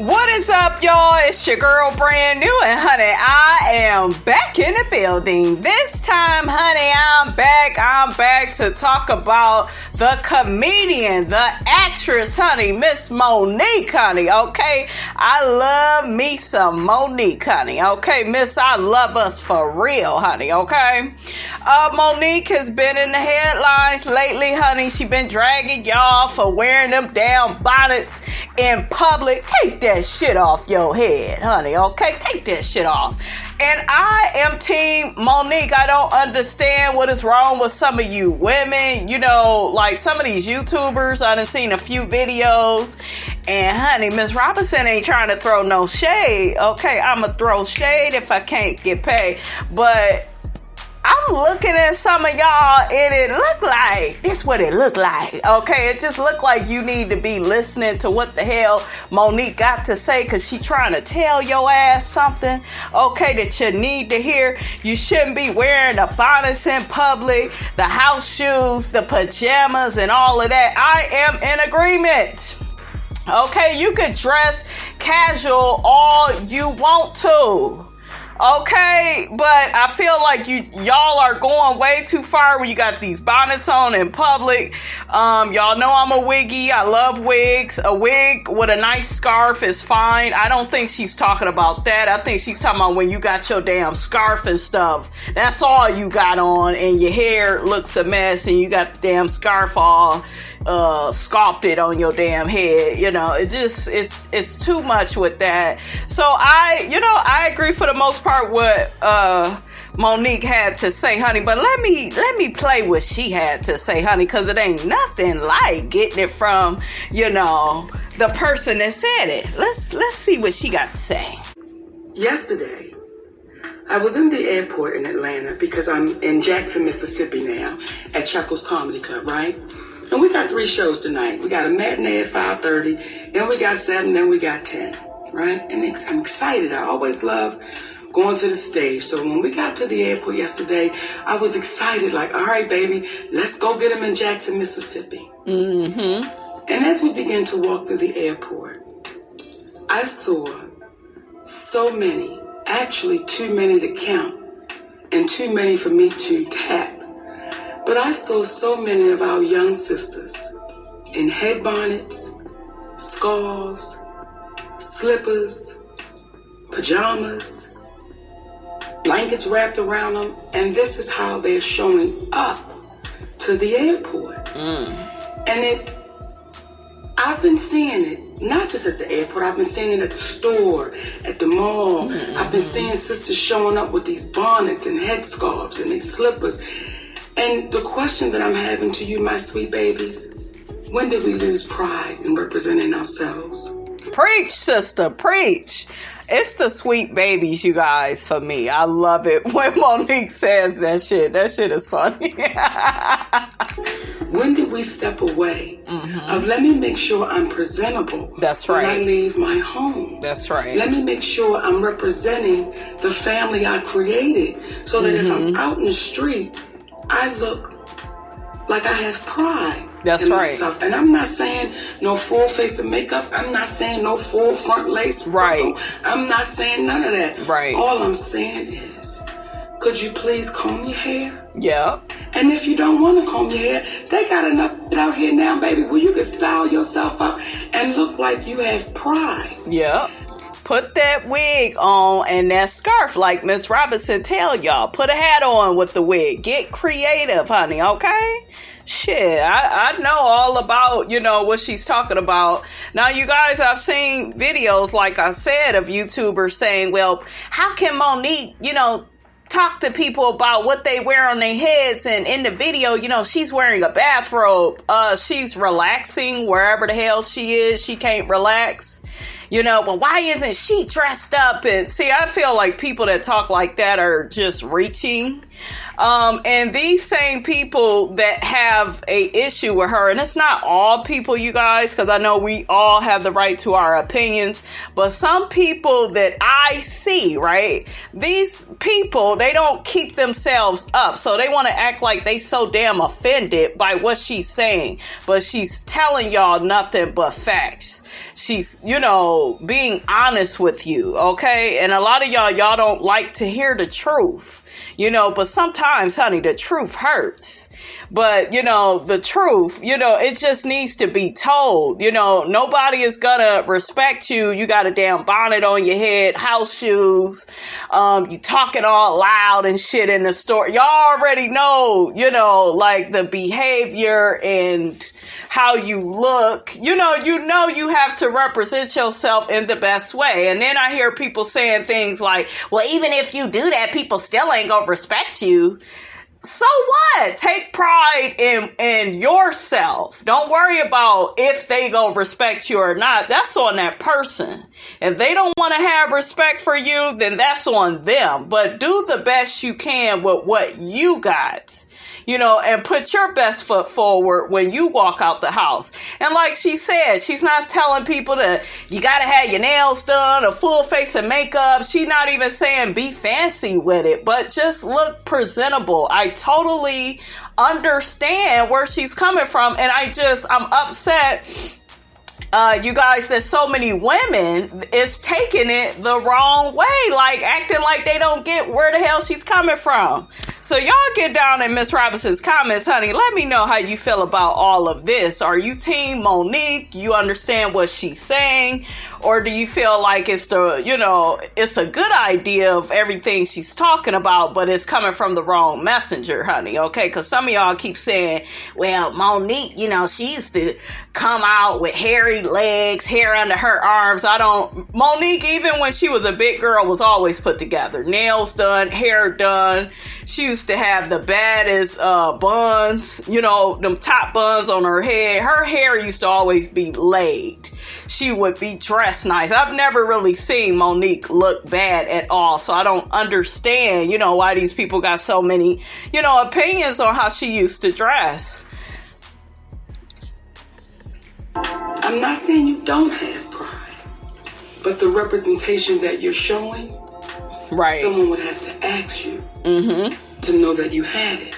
What is up, y'all? It's your girl, Brand New, and honey, I am back in the building. This time, honey, I'm back to talk about the comedian, the actress, honey, Miss Monique, honey, okay? I love me some Monique, honey, okay? Miss, I love us for real, honey, okay? Monique has been in the headlines lately, honey. She been dragging y'all for wearing them damn bonnets in public. Take that shit off your head, honey, okay? Take that shit off. And I am team Monique. I don't understand what is wrong with some of you women. You know, like some of these YouTubers, I done seen a few videos. And honey, Miss Robinson ain't trying to throw no shade. Okay, I'ma throw shade if I can't get paid. But I'm looking at some of y'all and it look like, this what it look like, okay? It just look like you need to be listening to what the hell Monique got to say, because she trying to tell your ass something, okay, that you need to hear. You shouldn't be wearing the bonnets in public, the house shoes, the pajamas, and all of that. I am in agreement. Okay, you could dress casual all you want to. Okay, but I feel like y'all are going way too far when you got these bonnets on in public. Y'all know I'm a wiggy. I love wigs. A wig with a nice scarf is fine. I don't think she's talking about that. I think she's talking about when you got your damn scarf and stuff. That's all you got on, and your hair looks a mess, and you got the damn scarf all sculpted on your damn head. You know, it's too much with that. So I agree for the most part what Monique had to say, honey, but let me play what she had to say, honey, because it ain't nothing like getting it from, the person that said it. Let's see what she got to say. Yesterday, I was in the airport in Atlanta because I'm in Jackson, Mississippi now at Chuckles Comedy Club, right? And we got 3 shows tonight. We got a matinee at 5:30, then we got 7, then we got 10, right? And I'm excited. I always love going to the stage. So when we got to the airport yesterday, I was excited, like, all right, baby, let's go get them in Jackson, Mississippi. Mm-hmm. And as we began to walk through the airport, I saw so many, actually too many to count, and too many for me to tap. But I saw so many of our young sisters in head bonnets, scarves, slippers, pajamas, blankets wrapped around them, and this is how they're showing up to the airport. And I've been seeing it, not just at the airport, I've been seeing it at the store, at the mall. I've been seeing sisters showing up with these bonnets and headscarves and these slippers. And the question that I'm having to you, my sweet babies, when did we lose pride in representing ourselves? Preach, sister, preach. It's the sweet babies, you guys, for me. I love it when Monique says that shit. That shit is funny. When did we step away of let me make sure I'm presentable? That's right. When I leave my home. That's right. Let me make sure I'm representing the family I created, so that if I'm out in the street, I look like I have pride. That's in right. myself. And I'm not saying no full face of makeup. I'm not saying no full front lace. Right. I'm not saying none of that. Right. All I'm saying is, could you please comb your hair? Yeah. And if you don't want to comb your hair, they got enough out here now, baby, where you can style yourself up and look like you have pride. Yeah. Put that wig on and that scarf, like Miss Robinson tell y'all. Put a hat on with the wig. Get creative, honey, okay? Shit, I know all about, what she's talking about. Now, you guys, I've seen videos, like I said, of YouTubers saying, well, how can Monique, talk to people about what they wear on their heads? And in the video, she's wearing a bathrobe. She's relaxing wherever the hell she is. She can't relax, but why isn't she dressed up? And see, I feel like people that talk like that are just reaching. And these same people that have a issue with her, and it's not all people, you guys, because I know we all have the right to our opinions, but some people that I see, right, these people, they don't keep themselves up, so they want to act like they so damn offended by what she's saying, but she's telling y'all nothing but facts. She's, being honest with you, okay? And a lot of y'all don't like to hear the truth, but sometimes, honey, the truth hurts. But, the truth, it just needs to be told. Nobody is gonna respect you. You got a damn bonnet on your head, house shoes, you talking all loud and shit in the store. Y'all already know, like the behavior and how you look. You have to represent yourself in the best way. And then I hear people saying things like, well, even if you do that, people still ain't gonna respect you. So what? Take pride in yourself. Don't worry about if they gonna respect you or not. That's on that person. If they don't want to have respect for you, then that's on them. But do the best you can with what you got, and put your best foot forward when you walk out the house. And like she said, she's not telling people you gotta have your nails done, a full face of makeup. She's not even saying be fancy with it, but just look presentable. I totally understand where she's coming from, and I'm upset, you guys, that so many women is taking it the wrong way, like acting like they don't get where the hell she's coming from. So y'all get down in Miss Robinson's comments, honey. Let me know how you feel about all of this. Are you team Monique? You understand what she's saying? Or do you feel like it's a good idea of everything she's talking about, but it's coming from the wrong messenger, honey? Okay, because some of y'all keep saying, well, Monique, she used to come out with hairy legs, hair under her arms. Monique, even when she was a big girl, was always put together. Nails done, hair done. She used to have the baddest buns, them top buns on her head. Her hair used to always be laid. She would be dressed nice. I've never really seen Monique look bad at all, so I don't understand, why these people got so many, opinions on how she used to dress. I'm not saying you don't have pride, but the representation that you're showing, right? Someone would have to ask you to know that you had it.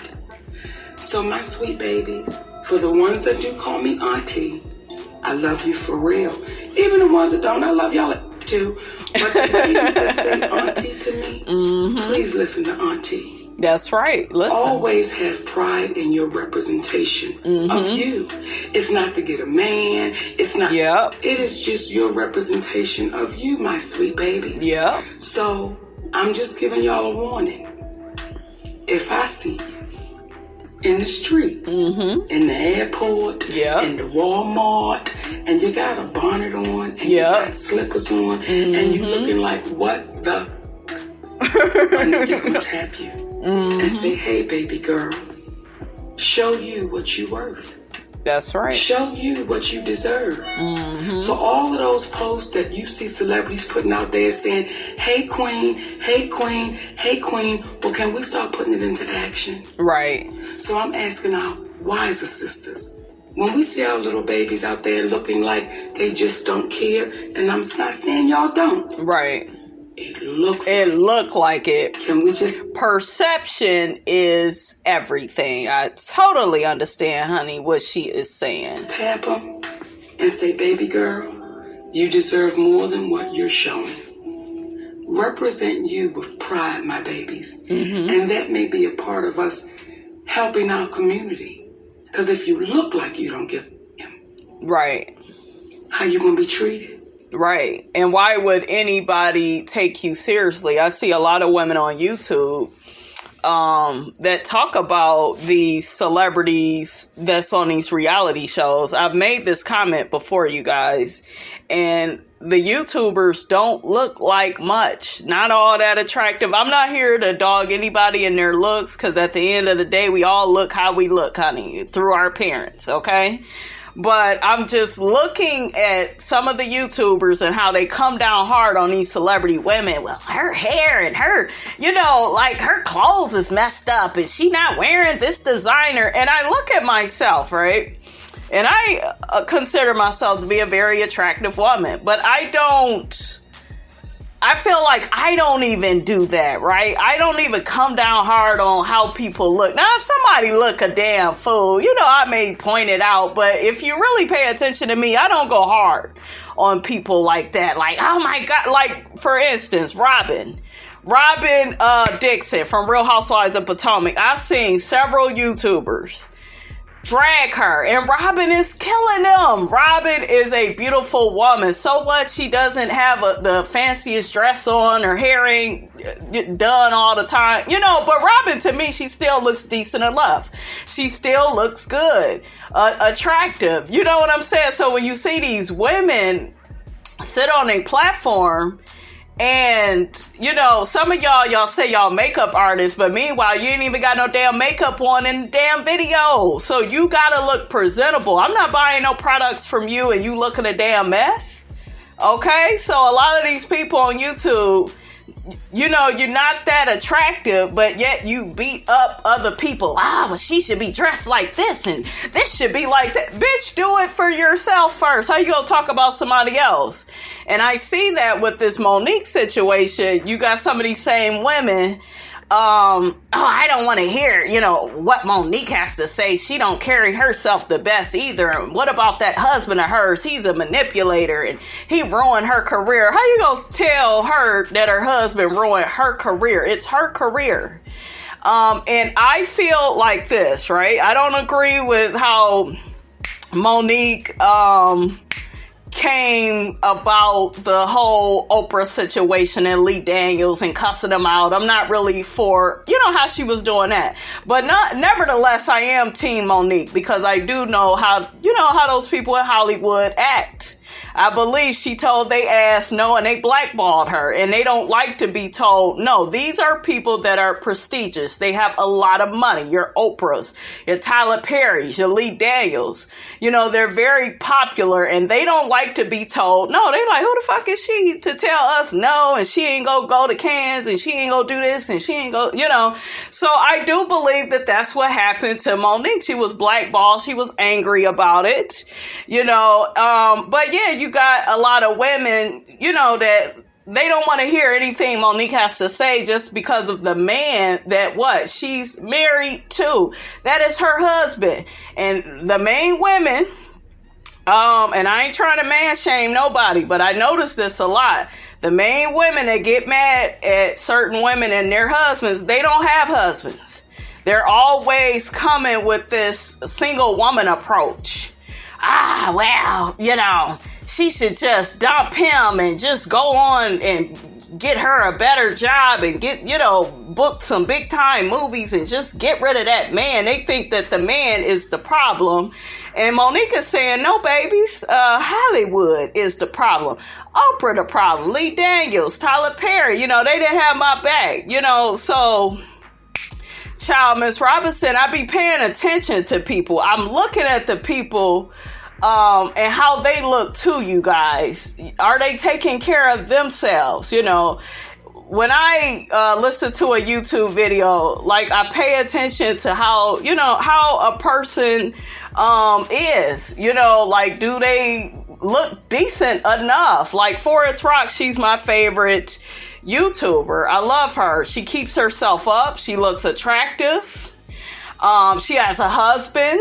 So my sweet babies, for the ones that do call me auntie, I love you for real. Even the ones that don't, I love y'all too. But the babies that say auntie to me, please listen to auntie. That's right. Listen. Always have pride in your representation of you. It's not to get a man. It's not. Yep. It is just your representation of you, my sweet babies. Yeah. So I'm just giving y'all a warning. If I see you in the streets, in the airport, in the Walmart, and you got a bonnet on, and you got slippers on, and you looking like what the? I know you're gonna tap you. And say, hey, baby girl, show you what you worth. That's right. Show you what you deserve. So all of those posts that you see celebrities putting out there saying, hey, queen, hey, queen, hey, queen. Well, can we start putting it into action? Right. So I'm asking our wiser sisters, when we see our little babies out there looking like they just don't care, and I'm not saying y'all don't. Right. It looks like it. Can we just... Perception is everything. I totally understand, honey, what she is saying. Tap them and say, baby girl, you deserve more than what you're showing. Represent you with pride, my babies. And that may be a part of us helping our community. Because if you look like you don't give a damn, right, how you going to be treated? Right. And why would anybody take you seriously? I see a lot of women on YouTube that talk about these celebrities that's on these reality shows. I've made this comment before, you guys, and the YouTubers don't look like much. Not all that attractive. I'm not here to dog anybody in their looks, because at the end of the day, we all look how we look, honey, through our appearance, okay? But I'm just looking at some of the YouTubers and how they come down hard on these celebrity women. Well, her hair and her, like her clothes is messed up and she not wearing this designer. And I look at myself, right? And I consider myself to be a very attractive woman, but I feel like I don't even do that, right? I don't even come down hard on how people look. Now, if somebody look a damn fool, I may point it out, but if you really pay attention to me, I don't go hard on people like that. Like, oh my God, like, for instance, Robin Dixon from Real Housewives of Potomac. I've seen several YouTubers drag her, and Robin is killing them. Robin is a beautiful woman. So what? She doesn't have the fanciest dress on. Her hair ain't done all the time, but Robin, to me, she still looks decent enough. She still looks good, attractive. You know what I'm saying? So when you see these women sit on a platform, and, some of y'all say y'all makeup artists, but meanwhile, you ain't even got no damn makeup on in the damn video. So you gotta look presentable. I'm not buying no products from you and you looking a damn mess. Okay? So a lot of these people on YouTube, you're not that attractive, but yet you beat up other people. Well, she should be dressed like this and this should be like that. Bitch, do it for yourself first. How you gonna talk about somebody else? And I see that with this Monique situation. You got some of these same women. I don't want to hear, what Monique has to say. She don't carry herself the best either. And what about that husband of hers? He's a manipulator and he ruined her career. How you gonna tell her that her husband ruined her career? It's her career. And I feel like this, right? I don't agree with how Monique, came about the whole Oprah situation and Lee Daniels and cussing them out. I'm not really for, how she was doing that. But nevertheless, I am Team Monique because I do know how those people in Hollywood act. I believe she told they ass no and they blackballed her, and they don't like to be told no. These are people that are prestigious. They have a lot of money. Your Oprahs, your Tyler Perry's, your Lee Daniels. They're very popular and they don't like to be told no. They like, who the fuck is she to tell us no? And she ain't gonna go to Cannes and she ain't gonna do this and she ain't go, So I do believe that that's what happened to Monique. She was blackballed. She was angry about it, but yeah, you got a lot of women, that they don't want to hear anything Monique has to say just because of the man that she's married to. That is her husband. And the main women, and I ain't trying to man shame nobody, but I notice this a lot. The main women that get mad at certain women and their husbands, they don't have husbands. They're always coming with this single woman approach. She should just dump him and just go on and get her a better job and get, book some big time movies and just get rid of that man. They think that the man is the problem. And Monique is saying, no, babies, Hollywood is the problem. Oprah the problem. Lee Daniels, Tyler Perry, they didn't have my back, so... Child, Miss Robinson, I be paying attention to people. I'm looking at the people and how they look too, you guys. Are they taking care of themselves? When I listen to a YouTube video, like I pay attention to how a person is, like do they look decent enough? Like Forest Rock, she's my favorite YouTuber. I love her. She keeps herself up. She looks attractive. She has a husband.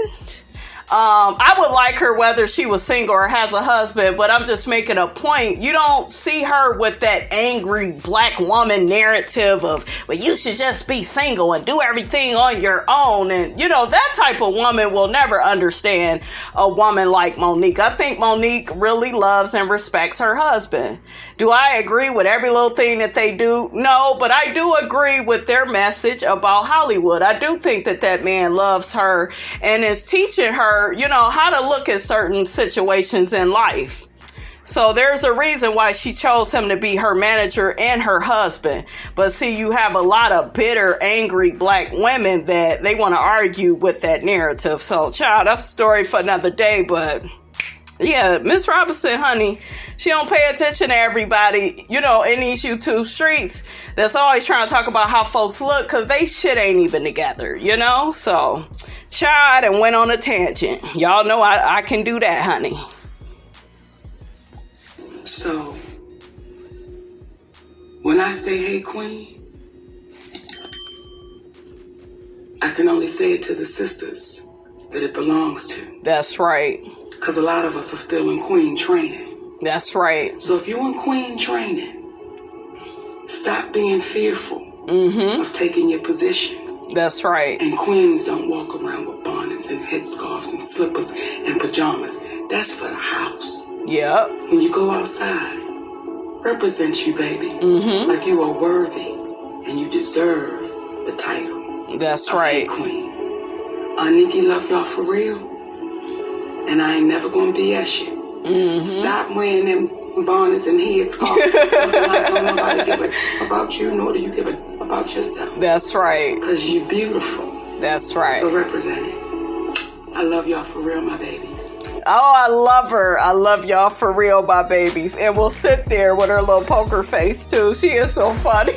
I would like her whether she was single or has a husband, but I'm just making a point. You don't see her with that angry black woman narrative of, well, you should just be single and do everything on your own. And, that type of woman will never understand a woman like Monique. I think Monique really loves and respects her husband. Do I agree with every little thing that they do? No, but I do agree with their message about Hollywood. I do think that man loves her and is teaching her, how to look at certain situations in life. So there's a reason why she chose him to be her manager and her husband. But see, you have a lot of bitter, angry black women that they want to argue with that narrative. So, child, that's a story for another day. But yeah, Miss Robinson, honey, she don't pay attention to everybody, you know, in these YouTube streets that's always trying to talk about how folks look, because they shit ain't even together, you know? So, child, and went on a tangent. Y'all know I can do that, honey. So, when I say, hey, queen, I can only say it to the sisters that it belongs to. That's right. Because a lot of us are still in queen training. That's right. So if you're in queen training, stop being fearful of taking your position. That's right. And queens don't walk around with bonnets and headscarves and slippers and pajamas. That's for the house. Yep. When you go outside, represent you, baby. Like you are worthy and you deserve the title. That's right. Queen. Nikki, love y'all for real. And I ain't never gonna BS you. Stop wearing them bonnets and headscarves. Don't nobody give a about you, nor do you give a about yourself. That's right. Because you beautiful. That's right. So represent it. I love y'all for real, my babies. Oh, I love her. I love y'all for real, my babies. And we'll sit there with her little poker face, too. She is so funny.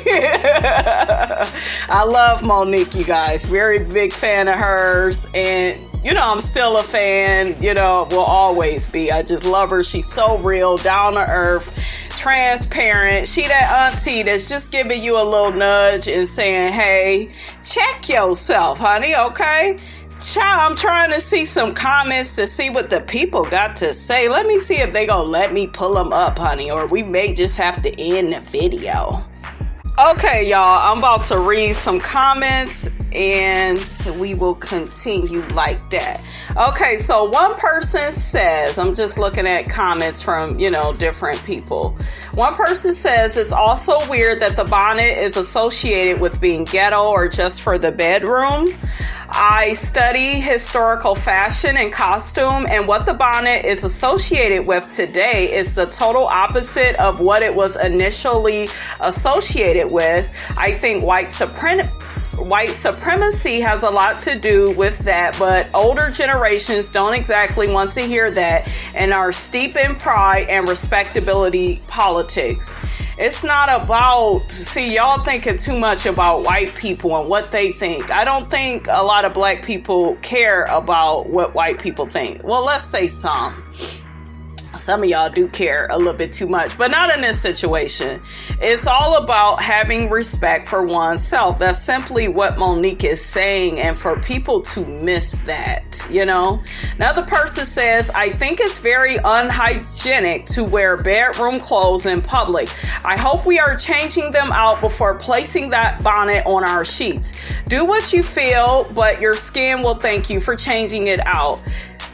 I love Monique, you guys. Very big fan of hers. And, you know, I'm still a fan. You know, will always be. I just love her. She's so real, down to earth, transparent. She that auntie that's just giving you a little nudge and saying, hey, check yourself, honey, okay? Child, I'm trying to see some comments to see what the people got to say. Let me see if they gonna let me pull them up, honey, or we may just have to end the video. Okay, y'all, I'm about to read some comments and we will continue like that. Okay, so one person says, I'm just looking at comments from, you know, different people. One person says, it's also weird that the bonnet is associated with being ghetto or just for the bedroom. I study historical fashion and costume, and what the bonnet is associated with today is the total opposite of what it was initially associated with. I think white supremacy has a lot to do with that, but older generations don't exactly want to hear that and are steep in pride and respectability politics. It's not about, see, y'all thinking too much about white people and what they think. I don't think a lot of black people care about what white people think. Well, let's say some. Some of y'all do care a little bit too much, but not in this situation. It's all about having respect for oneself. That's simply what Monique is saying, and for people to miss that, you know. Another person says, I think it's very unhygienic to wear bedroom clothes in public. I hope we are changing them out before placing that bonnet on our sheets. Do what you feel, but your skin will thank you for changing it out.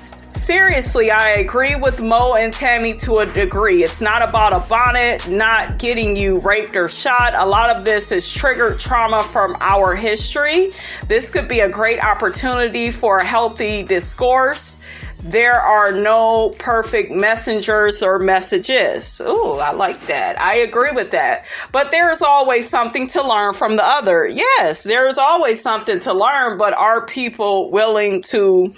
Seriously, I agree with Mo and Tammy to a degree. It's not about a bonnet not getting you raped or shot. A lot of this is triggered trauma from our history. This could be a great opportunity for a healthy discourse. There are no perfect messengers or messages. Ooh, I like that. I agree with that. But there is always something to learn from the other. Yes, there is always something to learn, but are people willing to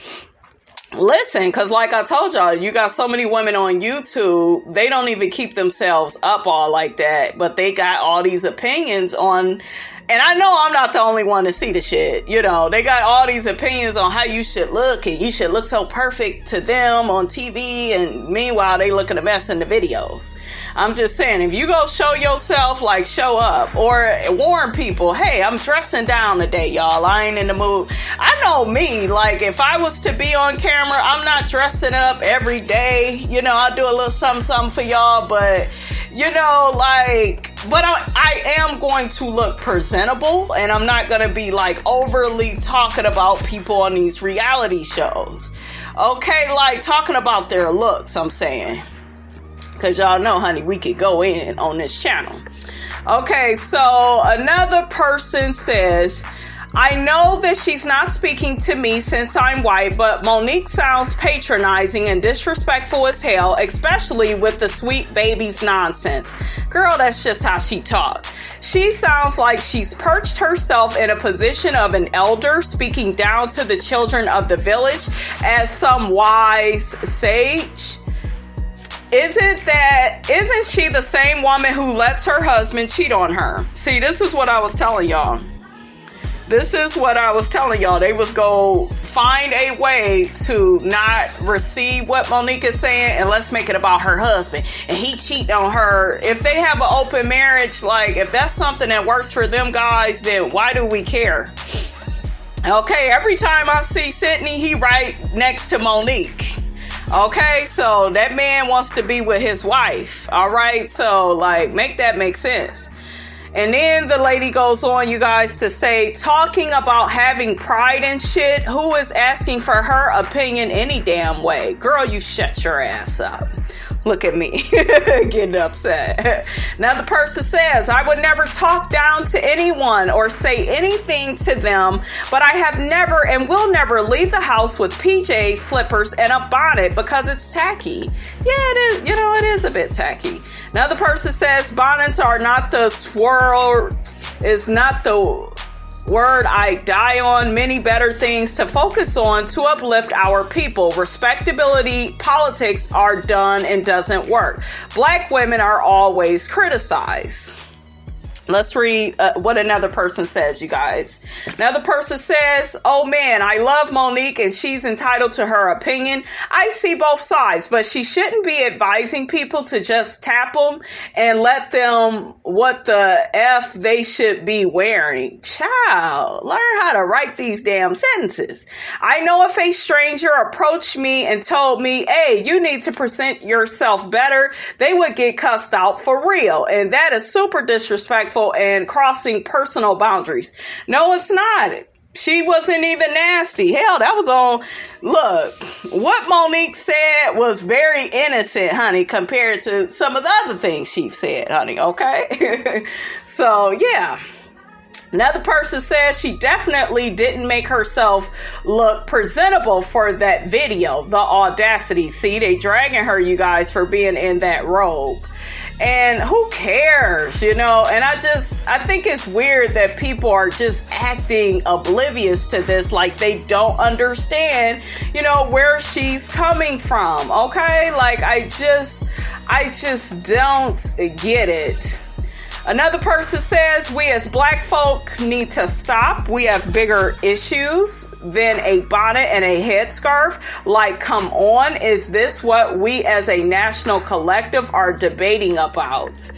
listen? Because like I told y'all, you got so many women on YouTube, they don't even keep themselves up all like that, but they got all these opinions on. And I know I'm not the only one to see the shit. You know, they got all these opinions on how you should look, and you should look so perfect to them on TV, and meanwhile they looking a mess in the videos. I'm just saying, if you go show yourself, like, show up, or warn people, hey, I'm dressing down today, y'all. I ain't in the mood. I know me, like, if I was to be on camera, I'm not dressing up every day. You know, I'll do a little something for y'all, but, you know, like, but I am going to look presentable, and I'm not going to be like overly talking about people on these reality shows. Okay, like talking about their looks, I'm saying. Because y'all know, honey, we could go in on this channel. Okay, so another person says, I know that she's not speaking to me since I'm white, but Monique sounds patronizing and disrespectful as hell, especially with the sweet babies nonsense. Girl, that's just how she talks. She sounds like she's perched herself in a position of an elder, speaking down to the children of the village as some wise sage. Isn't she the same woman who lets her husband cheat on her? See, this is what I was telling y'all. They was go find a way to not receive what Monique is saying, and let's make it about her husband. And he cheat on her. If they have an open marriage, like, if that's something that works for them guys, then why do we care? Okay, every time I see Sydney, he right next to Monique. Okay, so that man wants to be with his wife. All right, so like, make that make sense. And then the lady goes on, you guys, to say, talking about having pride and shit. Who is asking for her opinion any damn way? Girl, you shut your ass up. Look at me getting upset. Now the person says, I would never talk down to anyone or say anything to them, but I have never and will never leave the house with PJs, slippers, and a bonnet because it's tacky. Yeah, it is. You know, it is a bit tacky. Now the person says, bonnets are not the is not the word I die on. Many better things to focus on to uplift our people. Respectability politics are done and doesn't work. Black women are always criticized. Let's read what another person says, you guys. Another person says, oh man, I love Monique and she's entitled to her opinion. I see both sides, but she shouldn't be advising people to just tap them and let them what the F they should be wearing. Child, learn how to write these damn sentences. I know if a stranger approached me and told me, hey, you need to present yourself better, they would get cussed out for real. And that is super disrespectful and crossing personal boundaries. No, it's not. She wasn't even nasty. Hell, that was on. Look, what Monique said was very innocent, honey, compared to some of the other things she said, honey. Okay. So, yeah. Another person says she definitely didn't make herself look presentable for that video. The audacity. See, they dragging her, you guys, for being in that robe. And who cares, you know? And I think it's weird that people are just acting oblivious to this, like they don't understand, you know, where she's coming from. Okay? Like, I just don't get it. Another person says, we as black folk need to stop. We have bigger issues than a bonnet and a headscarf. Like, come on, is this what we as a national collective are debating about?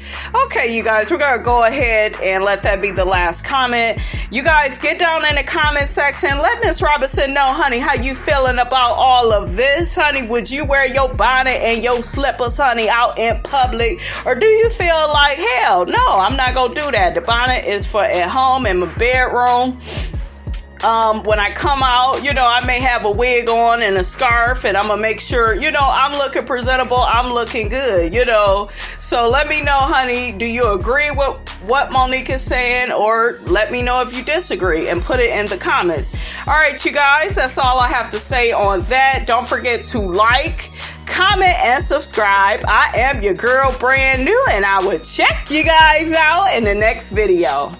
Okay, you guys, we're going to go ahead and let that be the last comment. You guys, get down in the comment section. Let Miss Robinson know, honey, how you feeling about all of this, honey. Would you wear your bonnet and your slippers, honey, out in public? Or do you feel like, hell, no, I'm not going to do that. The bonnet is for at home in my bedroom. When I come out, you know, I may have a wig on and a scarf, and I'm going to make sure, you know, I'm looking presentable. I'm looking good, you know. So let me know, honey, do you agree with what Monique is saying, or let me know if you disagree and put it in the comments. All right, you guys, that's all I have to say on that. Don't forget to like, comment, and subscribe. I am your girl, brand new, and I will check you guys out in the next video.